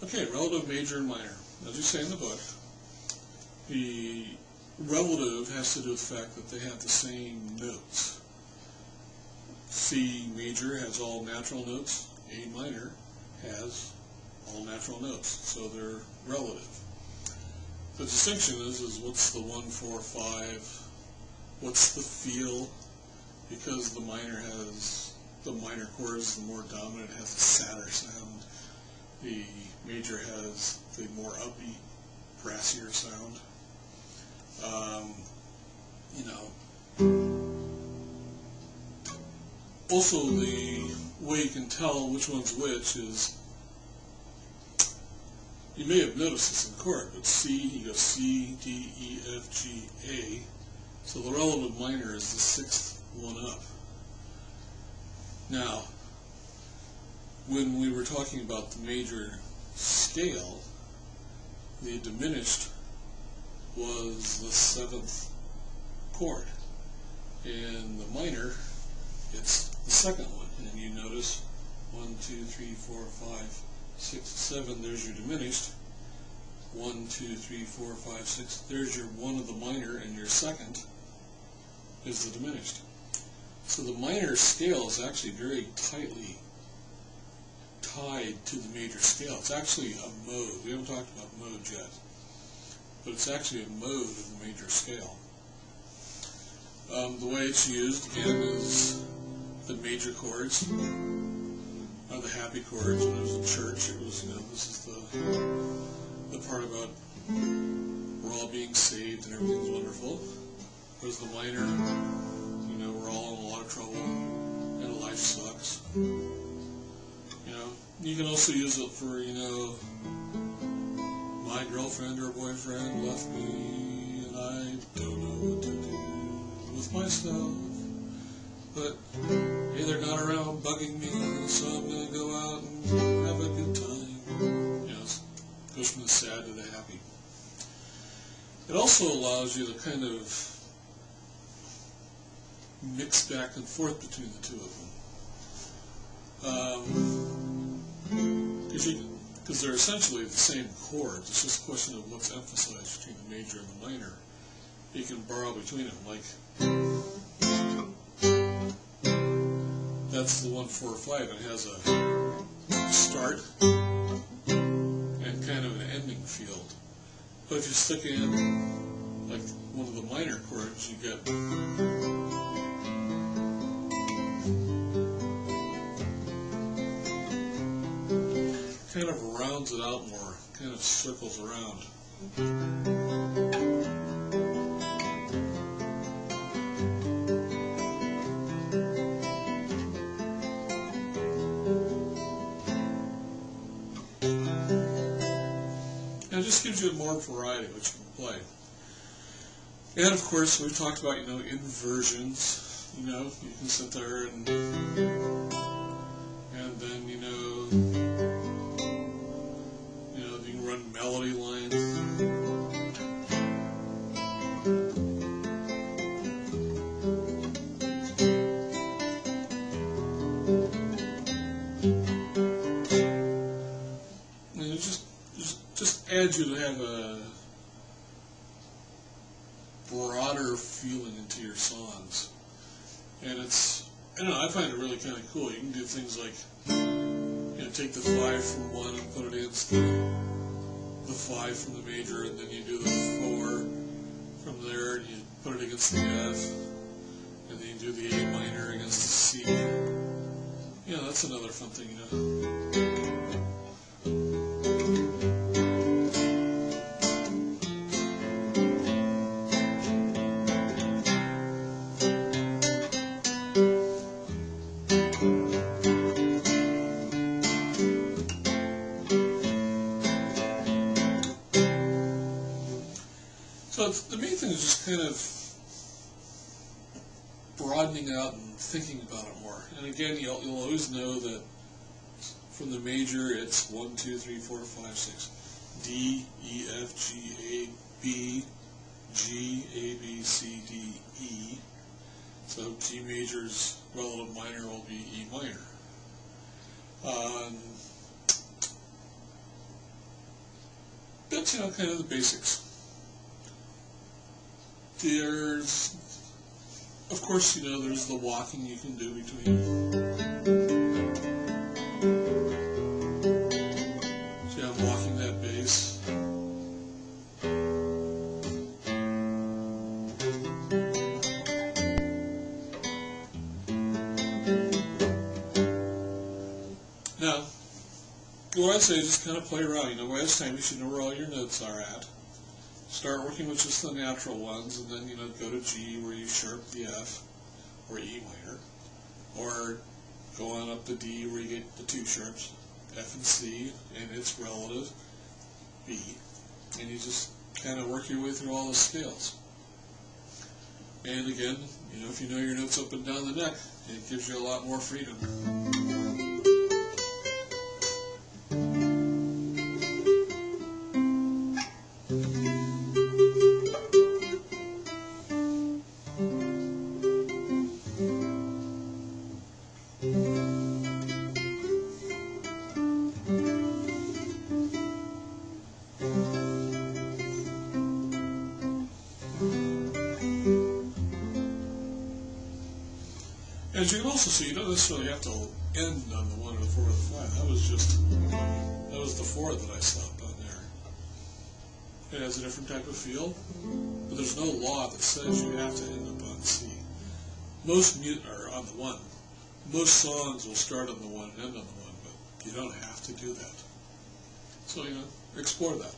Okay, relative, major, and minor. As you say in the book, the relative has to do with the fact that they have the same notes. C major has all natural notes, A minor has all natural notes, so they're relative. The distinction is what's the 1, 4, 5, what's the feel, because the minor chord is the more dominant, has a sadder sound. The major has the more upbeat, brassier sound. Also, the way you can tell which one's which is, you may have noticed this in chord, but C, you go C, D, E, F, G, A. So the relative minor is the sixth one up. Now, when we were talking about the major scale, the diminished was the seventh chord. And the minor, it's the second one. And you notice 1, 2, 3, 4, 5, 6, 7, there's your diminished. 1, 2, 3, 4, 5, 6, there's your one of the minor, and your second is the diminished. So the minor scale is actually very tightly tied to the major scale. It's actually a mode. We haven't talked about modes yet, but it's actually a mode of the major scale. The way it's used, again, is the major chords are the happy chords. When I was in church, it was, this is the part about we're all being saved and everything's wonderful. There's the minor, we're all in a lot of trouble and life sucks. You can also use it for, my girlfriend or boyfriend left me and I don't know what to do with myself. But, hey, they're not around bugging me, so I'm going to go out and have a good time. Goes from the sad to the happy. It also allows you to kind of mix back and forth between the two of them. Because they're essentially the same chords. It's just a question of what's emphasized between the major and the minor. You can borrow between them, like that's the 1, 4, 5. It has a start and kind of an ending field. But if you stick in like one of the minor chords, you get kind of rounds it out more, kind of circles around. And it just gives you more variety which you can play. And of course, we've talked about, inversions. You can sit there and then, you can run melody lines. And it just adds you to have a broader feeling into your songs. And I find it really kind of cool. You can do things like, take the 5 from 1 and put it against the 5 from the major, and then you do the 4 from there, and you put it against the F, and then you do the A minor against the C. That's another fun thing, So the main thing is just kind of broadening out and thinking about it more. And again, you'll always know that from the major it's 1, 2, 3, 4, 5, 6. D, E, F, G, A, B, G, A, B, C, D, E. So G major's relative minor will be E minor. That's, kind of the basics. There's, of course, there's the walking you can do between. See, I'm walking that bass. Now, what I'd say is just kind of play around. By this time you should know where all your notes are at. Start working with just the natural ones, and then, go to G where you sharp the F, or E minor, or go on up to D where you get the two sharps, F and C, and its relative, B, and you just kind of work your way through all the scales. And again, if you know your notes up and down the neck, it gives you a lot more freedom. As you can also see, you don't necessarily have to end on the 1 or the 4 or the 5. That was the 4 that I stopped on there. It has a different type of feel, but there's no law that says you have to end up on C. Most are on the 1. Most songs will start on the 1 and end on the 1, but you don't have to do that. So, explore that.